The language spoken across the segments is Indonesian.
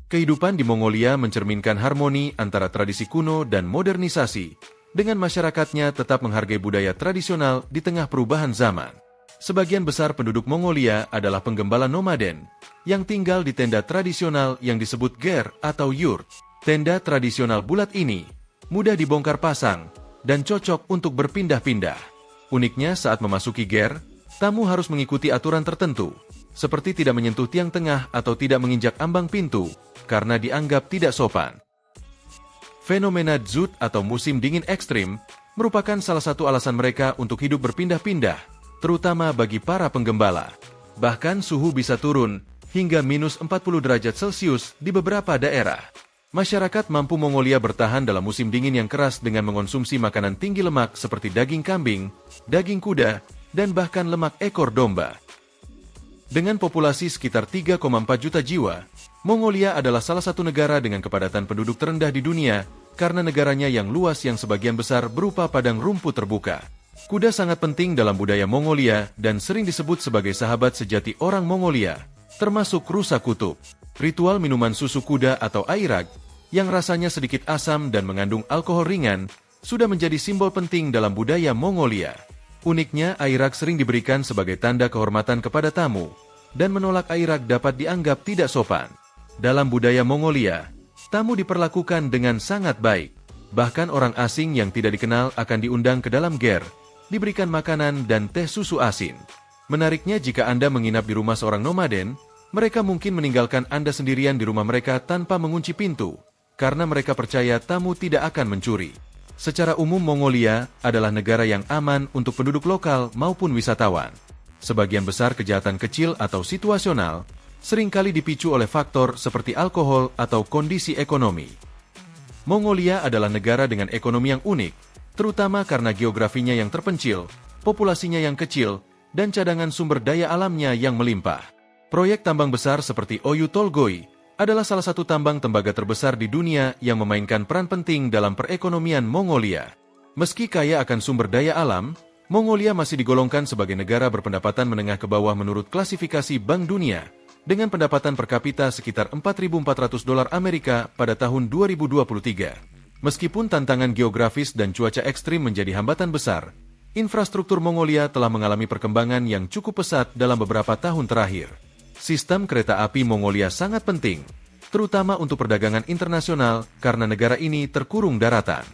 Kehidupan di Mongolia mencerminkan harmoni antara tradisi kuno dan modernisasi, dengan masyarakatnya tetap menghargai budaya tradisional di tengah perubahan zaman. Sebagian besar penduduk Mongolia adalah penggembala nomaden, yang tinggal di tenda tradisional yang disebut ger atau yurt. Tenda tradisional bulat ini mudah dibongkar pasang dan cocok untuk berpindah-pindah. Uniknya saat memasuki ger, tamu harus mengikuti aturan tertentu, seperti tidak menyentuh tiang tengah atau tidak menginjak ambang pintu, karena dianggap tidak sopan. Fenomena dzud atau musim dingin ekstrim merupakan salah satu alasan mereka untuk hidup berpindah-pindah, terutama bagi para penggembala. Bahkan suhu bisa turun hingga minus 40 derajat Celcius di beberapa daerah. Masyarakat mampu Mongolia bertahan dalam musim dingin yang keras dengan mengonsumsi makanan tinggi lemak seperti daging kambing, daging kuda, dan bahkan lemak ekor domba. Dengan populasi sekitar 3,4 juta jiwa, Mongolia adalah salah satu negara dengan kepadatan penduduk terendah di dunia karena negaranya yang luas yang sebagian besar berupa padang rumput terbuka. Kuda sangat penting dalam budaya Mongolia dan sering disebut sebagai sahabat sejati orang Mongolia, termasuk rusa kutub. Ritual minuman susu kuda atau airag, yang rasanya sedikit asam dan mengandung alkohol ringan, sudah menjadi simbol penting dalam budaya Mongolia. Uniknya, airag sering diberikan sebagai tanda kehormatan kepada tamu, dan menolak airag dapat dianggap tidak sopan. Dalam budaya Mongolia, tamu diperlakukan dengan sangat baik. Bahkan orang asing yang tidak dikenal akan diundang ke dalam ger, diberikan makanan dan teh susu asin. Menariknya, jika Anda menginap di rumah seorang nomaden, mereka mungkin meninggalkan Anda sendirian di rumah mereka tanpa mengunci pintu, karena mereka percaya tamu tidak akan mencuri. Secara umum, Mongolia adalah negara yang aman untuk penduduk lokal maupun wisatawan. Sebagian besar kejahatan kecil atau situasional seringkali dipicu oleh faktor seperti alkohol atau kondisi ekonomi. Mongolia adalah negara dengan ekonomi yang unik, terutama karena geografinya yang terpencil, populasinya yang kecil, dan cadangan sumber daya alamnya yang melimpah. Proyek tambang besar seperti Oyu Tolgoi adalah salah satu tambang tembaga terbesar di dunia yang memainkan peran penting dalam perekonomian Mongolia. Meski kaya akan sumber daya alam, Mongolia masih digolongkan sebagai negara berpendapatan menengah ke bawah menurut klasifikasi Bank Dunia, dengan pendapatan per kapita sekitar $4.400 Amerika pada tahun 2023. Meskipun tantangan geografis dan cuaca ekstrim menjadi hambatan besar, infrastruktur Mongolia telah mengalami perkembangan yang cukup pesat dalam beberapa tahun terakhir. Sistem kereta api Mongolia sangat penting, terutama untuk perdagangan internasional karena negara ini terkurung daratan.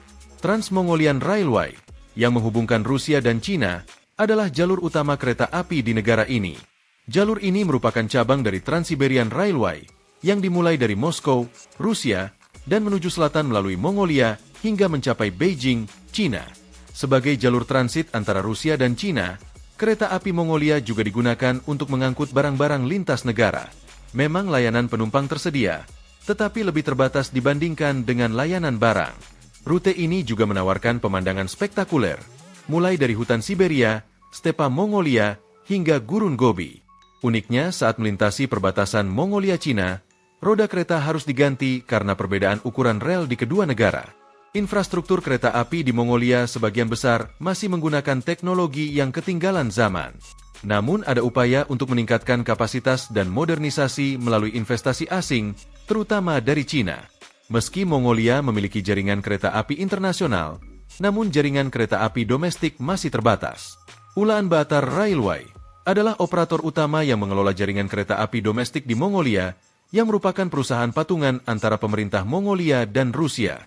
Trans-Mongolian Railway, yang menghubungkan Rusia dan Cina, adalah jalur utama kereta api di negara ini. Jalur ini merupakan cabang dari Trans-Siberian Railway, yang dimulai dari Moskow, Rusia, dan menuju selatan melalui Mongolia hingga mencapai Beijing, Cina. Sebagai jalur transit antara Rusia dan Cina, kereta api Mongolia juga digunakan untuk mengangkut barang-barang lintas negara. Memang layanan penumpang tersedia, tetapi lebih terbatas dibandingkan dengan layanan barang. Rute ini juga menawarkan pemandangan spektakuler, mulai dari hutan Siberia, stepa Mongolia, hingga gurun Gobi. Uniknya, saat melintasi perbatasan Mongolia-Cina, roda kereta harus diganti karena perbedaan ukuran rel di kedua negara. Infrastruktur kereta api di Mongolia sebagian besar masih menggunakan teknologi yang ketinggalan zaman. Namun ada upaya untuk meningkatkan kapasitas dan modernisasi melalui investasi asing, terutama dari Cina. Meski Mongolia memiliki jaringan kereta api internasional, namun jaringan kereta api domestik masih terbatas. Ulaanbaatar Railway adalah operator utama yang mengelola jaringan kereta api domestik di Mongolia, yang merupakan perusahaan patungan antara pemerintah Mongolia dan Rusia.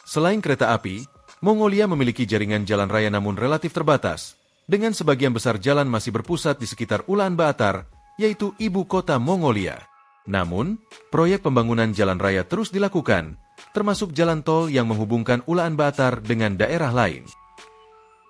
Selain kereta api, Mongolia memiliki jaringan jalan raya namun relatif terbatas, dengan sebagian besar jalan masih berpusat di sekitar Ulaanbaatar, yaitu ibu kota Mongolia. Namun, proyek pembangunan jalan raya terus dilakukan, termasuk jalan tol yang menghubungkan Ulaanbaatar dengan daerah lain.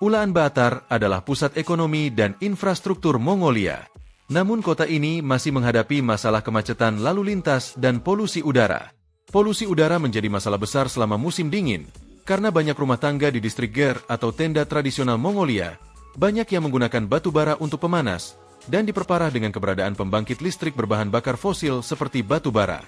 Ulaanbaatar adalah pusat ekonomi dan infrastruktur Mongolia. Namun kota ini masih menghadapi masalah kemacetan lalu lintas dan polusi udara. Polusi udara menjadi masalah besar selama musim dingin, karena banyak rumah tangga di distrik ger atau tenda tradisional Mongolia, banyak yang menggunakan batu bara untuk pemanas, dan diperparah dengan keberadaan pembangkit listrik berbahan bakar fosil seperti batu bara.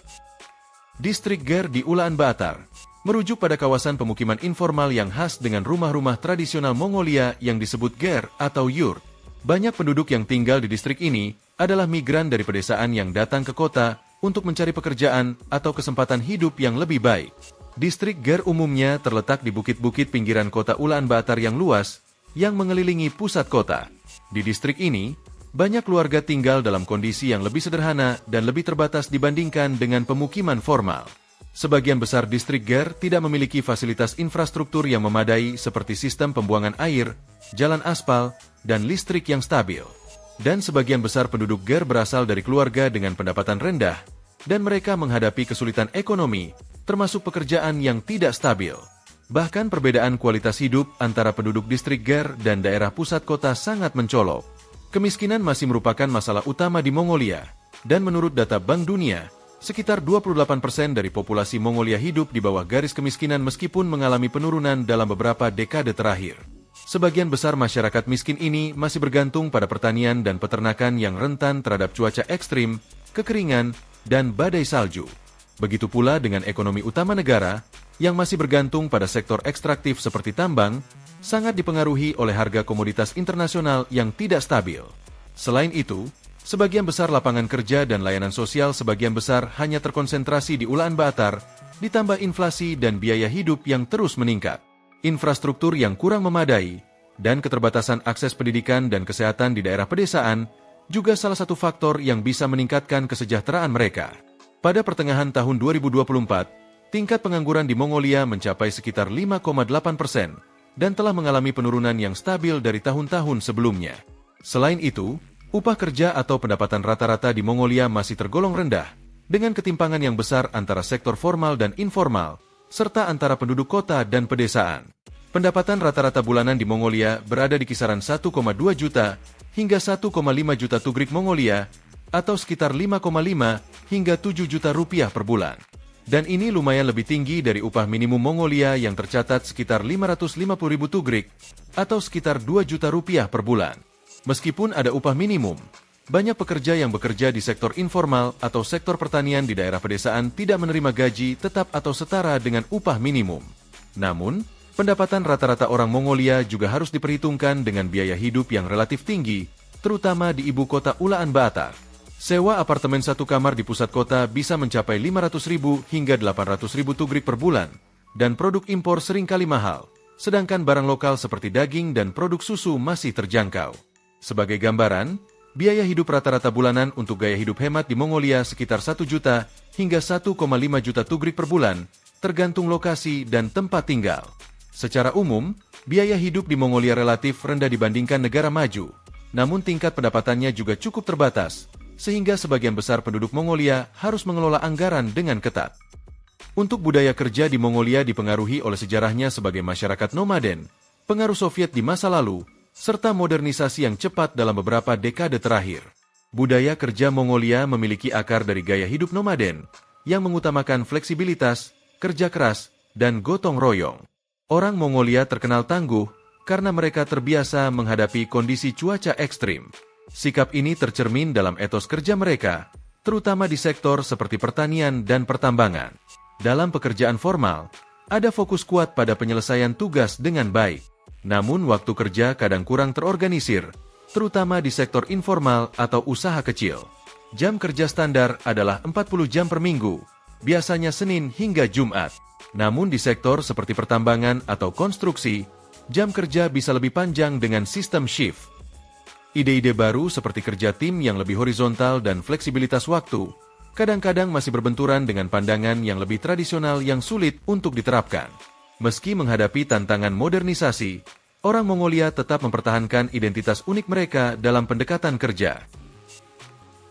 Distrik ger di Ulaanbaatar merujuk pada kawasan pemukiman informal yang khas dengan rumah-rumah tradisional Mongolia yang disebut ger atau yurt. Banyak penduduk yang tinggal di distrik ini adalah migran dari pedesaan yang datang ke kota untuk mencari pekerjaan atau kesempatan hidup yang lebih baik. Distrik Ger umumnya terletak di bukit-bukit pinggiran kota Ulaanbaatar yang luas, yang mengelilingi pusat kota. Di distrik ini, banyak keluarga tinggal dalam kondisi yang lebih sederhana dan lebih terbatas dibandingkan dengan pemukiman formal. Sebagian besar distrik Ger tidak memiliki fasilitas infrastruktur yang memadai seperti sistem pembuangan air, jalan aspal, dan listrik yang stabil. Dan sebagian besar penduduk Ger berasal dari keluarga dengan pendapatan rendah, dan mereka menghadapi kesulitan ekonomi, termasuk pekerjaan yang tidak stabil. Bahkan perbedaan kualitas hidup antara penduduk distrik Ger dan daerah pusat kota sangat mencolok. Kemiskinan masih merupakan masalah utama di Mongolia, dan menurut data Bank Dunia, sekitar 28% dari populasi Mongolia hidup di bawah garis kemiskinan meskipun mengalami penurunan dalam beberapa dekade terakhir. Sebagian besar masyarakat miskin ini masih bergantung pada pertanian dan peternakan yang rentan terhadap cuaca ekstrim, kekeringan, dan badai salju. Begitu pula dengan ekonomi utama negara, yang masih bergantung pada sektor ekstraktif seperti tambang, sangat dipengaruhi oleh harga komoditas internasional yang tidak stabil. Selain itu, sebagian besar lapangan kerja dan layanan sosial sebagian besar hanya terkonsentrasi di Ulaanbaatar, ditambah inflasi dan biaya hidup yang terus meningkat. Infrastruktur yang kurang memadai, dan keterbatasan akses pendidikan dan kesehatan di daerah pedesaan, juga salah satu faktor yang bisa meningkatkan kesejahteraan mereka. Pada pertengahan tahun 2024, tingkat pengangguran di Mongolia mencapai sekitar 5,8% dan telah mengalami penurunan yang stabil dari tahun-tahun sebelumnya. Selain itu, upah kerja atau pendapatan rata-rata di Mongolia masih tergolong rendah, dengan ketimpangan yang besar antara sektor formal dan informal, serta antara penduduk kota dan pedesaan. Pendapatan rata-rata bulanan di Mongolia berada di kisaran 1,2 juta hingga 1,5 juta tugrik Mongolia, atau sekitar 5,5 hingga 7 juta rupiah per bulan. Dan ini lumayan lebih tinggi dari upah minimum Mongolia yang tercatat sekitar 550.000 tugrik, atau sekitar 2 juta rupiah per bulan. Meskipun ada upah minimum, banyak pekerja yang bekerja di sektor informal atau sektor pertanian di daerah pedesaan tidak menerima gaji tetap atau setara dengan upah minimum. Namun, pendapatan rata-rata orang Mongolia juga harus diperhitungkan dengan biaya hidup yang relatif tinggi, terutama di ibu kota Ulaanbaatar. Sewa apartemen satu kamar di pusat kota bisa mencapai 500.000 hingga 800.000 tugrik per bulan, dan produk impor seringkali mahal, sedangkan barang lokal seperti daging dan produk susu masih terjangkau. Sebagai gambaran, biaya hidup rata-rata bulanan untuk gaya hidup hemat di Mongolia sekitar 1 juta hingga 1,5 juta tugrik per bulan, tergantung lokasi dan tempat tinggal. Secara umum, biaya hidup di Mongolia relatif rendah dibandingkan negara maju, namun tingkat pendapatannya juga cukup terbatas, sehingga sebagian besar penduduk Mongolia harus mengelola anggaran dengan ketat. Untuk budaya kerja di Mongolia dipengaruhi oleh sejarahnya sebagai masyarakat nomaden, pengaruh Soviet di masa lalu, serta modernisasi yang cepat dalam beberapa dekade terakhir. Budaya kerja Mongolia memiliki akar dari gaya hidup nomaden, yang mengutamakan fleksibilitas, kerja keras, dan gotong royong. Orang Mongolia terkenal tangguh, karena mereka terbiasa menghadapi kondisi cuaca ekstrim. Sikap ini tercermin dalam etos kerja mereka, terutama di sektor seperti pertanian dan pertambangan. Dalam pekerjaan formal, ada fokus kuat pada penyelesaian tugas dengan baik. Namun waktu kerja kadang kurang terorganisir, terutama di sektor informal atau usaha kecil. Jam kerja standar adalah 40 jam per minggu, biasanya Senin hingga Jumat. Namun di sektor seperti pertambangan atau konstruksi, jam kerja bisa lebih panjang dengan sistem shift. Ide-ide baru seperti kerja tim yang lebih horizontal dan fleksibilitas waktu, kadang-kadang masih berbenturan dengan pandangan yang lebih tradisional yang sulit untuk diterapkan. Meski menghadapi tantangan modernisasi, orang Mongolia tetap mempertahankan identitas unik mereka dalam pendekatan kerja.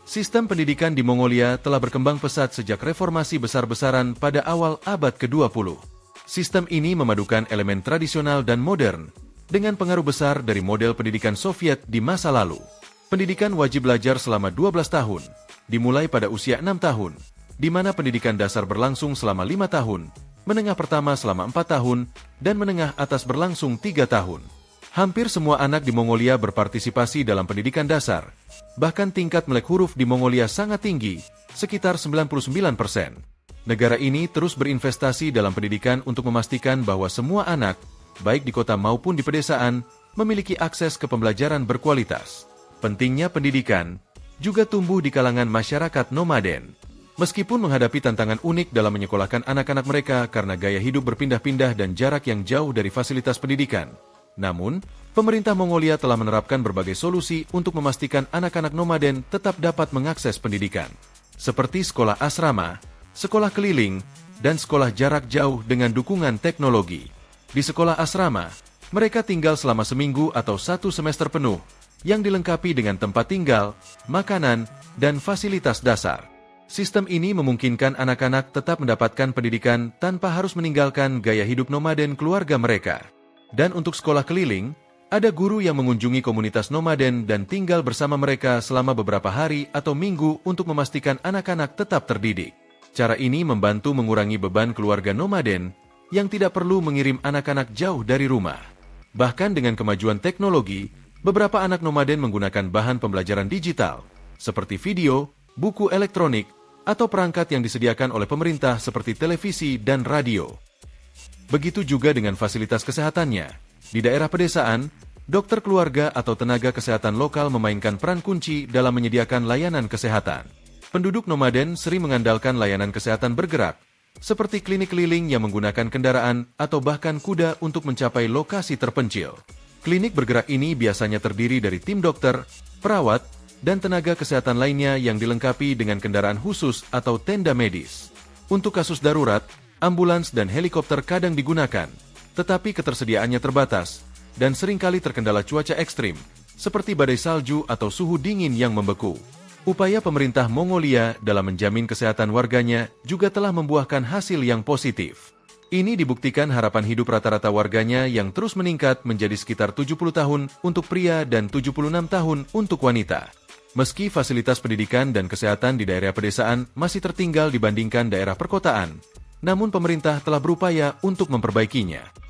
Sistem pendidikan di Mongolia telah berkembang pesat sejak reformasi besar-besaran pada awal abad ke-20. Sistem ini memadukan elemen tradisional dan modern, dengan pengaruh besar dari model pendidikan Soviet di masa lalu. Pendidikan wajib belajar selama 12 tahun, dimulai pada usia 6 tahun, di mana pendidikan dasar berlangsung selama 5 tahun, menengah pertama selama 4 tahun, dan menengah atas berlangsung 3 tahun. Hampir semua anak di Mongolia berpartisipasi dalam pendidikan dasar, bahkan tingkat melek huruf di Mongolia sangat tinggi, sekitar 99%. Negara ini terus berinvestasi dalam pendidikan untuk memastikan bahwa semua anak, baik di kota maupun di pedesaan, memiliki akses ke pembelajaran berkualitas. Pentingnya pendidikan juga tumbuh di kalangan masyarakat nomaden. Meskipun menghadapi tantangan unik dalam menyekolahkan anak-anak mereka karena gaya hidup berpindah-pindah dan jarak yang jauh dari fasilitas pendidikan, namun, pemerintah Mongolia telah menerapkan berbagai solusi untuk memastikan anak-anak nomaden tetap dapat mengakses pendidikan, seperti sekolah asrama, sekolah keliling, dan sekolah jarak jauh dengan dukungan teknologi. Di sekolah asrama, mereka tinggal selama seminggu atau 1 semester penuh, yang dilengkapi dengan tempat tinggal, makanan, dan fasilitas dasar. Sistem ini memungkinkan anak-anak tetap mendapatkan pendidikan tanpa harus meninggalkan gaya hidup nomaden keluarga mereka. Dan untuk sekolah keliling, ada guru yang mengunjungi komunitas nomaden dan tinggal bersama mereka selama beberapa hari atau minggu untuk memastikan anak-anak tetap terdidik. Cara ini membantu mengurangi beban keluarga nomaden yang tidak perlu mengirim anak-anak jauh dari rumah. Bahkan dengan kemajuan teknologi, beberapa anak nomaden menggunakan bahan pembelajaran digital, seperti video, buku elektronik, atau perangkat yang disediakan oleh pemerintah seperti televisi dan radio. Begitu juga dengan fasilitas kesehatannya. Di daerah pedesaan, dokter keluarga atau tenaga kesehatan lokal memainkan peran kunci dalam menyediakan layanan kesehatan. Penduduk nomaden sering mengandalkan layanan kesehatan bergerak, seperti klinik keliling yang menggunakan kendaraan atau bahkan kuda untuk mencapai lokasi terpencil. Klinik bergerak ini biasanya terdiri dari tim dokter, perawat, dan tenaga kesehatan lainnya yang dilengkapi dengan kendaraan khusus atau tenda medis. Untuk kasus darurat, ambulans dan helikopter kadang digunakan, tetapi ketersediaannya terbatas dan seringkali terkendala cuaca ekstrim, seperti badai salju atau suhu dingin yang membeku. Upaya pemerintah Mongolia dalam menjamin kesehatan warganya juga telah membuahkan hasil yang positif. Ini dibuktikan harapan hidup rata-rata warganya yang terus meningkat menjadi sekitar 70 tahun untuk pria dan 76 tahun untuk wanita. Meski fasilitas pendidikan dan kesehatan di daerah pedesaan masih tertinggal dibandingkan daerah perkotaan, namun pemerintah telah berupaya untuk memperbaikinya.